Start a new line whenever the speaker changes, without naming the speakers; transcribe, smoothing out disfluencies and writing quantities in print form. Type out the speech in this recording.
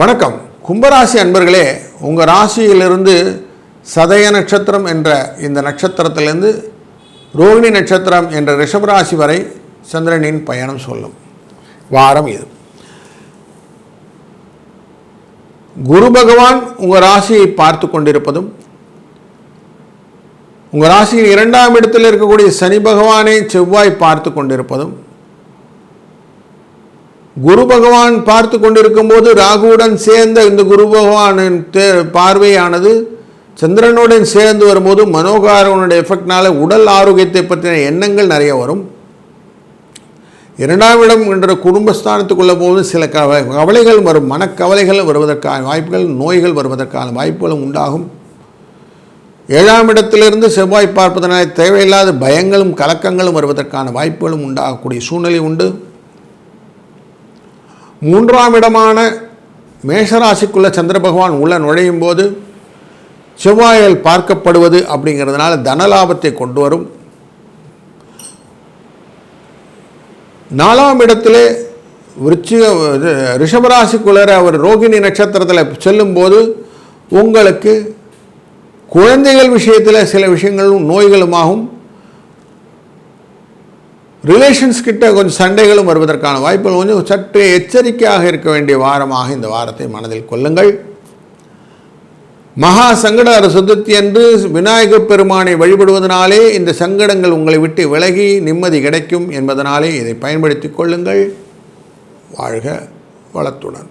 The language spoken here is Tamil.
வணக்கம். கும்பராசி அன்பர்களே, உங்கள் ராசியிலிருந்து சதய நட்சத்திரம் என்ற இந்த நட்சத்திரத்திலிருந்து ரோகிணி நட்சத்திரம் என்ற ரிஷபராசி வரை சந்திரனின் பயணம் சொல்லும் வாரம் இது. குரு பகவான் உங்கள் ராசியை பார்த்து கொண்டிருப்பதும், உங்கள் ராசியின் 2ஆம் இடத்தில் இருக்கக்கூடிய சனி பகவானை செவ்வாய் பார்த்து கொண்டிருப்பதும், குரு பகவான் பார்த்து கொண்டிருக்கும் போது ராகுவுடன் சேர்ந்த இந்த குரு பகவானின் பார்வையானது சந்திரனுடன் சேர்ந்து வரும்போது மனோகாரனுடைய எஃபெக்ட்னால உடல் ஆரோக்கியத்தை பற்றின எண்ணங்கள் நிறைய வரும். 2ஆம் இடம் என்ற குடும்பஸ்தானத்துக்குள்ள போது சில கவலைகள் வரும், மனக்கவலைகள் வருவதற்கான வாய்ப்புகள், நோய்கள் வருவதற்கான வாய்ப்புகளும் உண்டாகும். 7ஆம் இடத்திலிருந்து செவ்வாய் பார்ப்பதனால் தேவையில்லாத பயங்களும் கலக்கங்களும் வருவதற்கான வாய்ப்புகளும் உண்டாகக்கூடிய சூழ்நிலை உண்டு. 3ஆம் இடமான மேஷராசிக்குள்ள சந்திர பகவான் உள்ள நுழையும் போது செவ்வாயால் பார்க்கப்படுவது அப்படிங்கிறதுனால தனலாபத்தை கொண்டு வரும். 4ஆம் இடத்திலே ரிஷபராசிக்குள்ளே அவர் ரோகிணி நட்சத்திரத்தில் செல்லும்போது உங்களுக்கு குழந்தைகள் விஷயத்தில் சில விஷயங்களும் நோய்களுமாகும், ரிலேஷன்ஸ் கிட்ட கொஞ்சம் சண்டைகளும் வருவதற்கான வாய்ப்புகள் கொஞ்சம் சற்று எச்சரிக்கையாக இருக்க வேண்டிய வாரமாக இந்த வாரத்தை மனதில் கொள்ளுங்கள். மகா சங்கட சதுர்த்தி அன்று விநாயகப் பெருமானை வழிபடுவதனாலே இந்த சங்கடங்கள் உங்களை விட்டு விலகி நிம்மதி கிடைக்கும் என்பதனாலே இதை பயன்படுத்தி கொள்ளுங்கள். வாழ்க வளத்துடன்.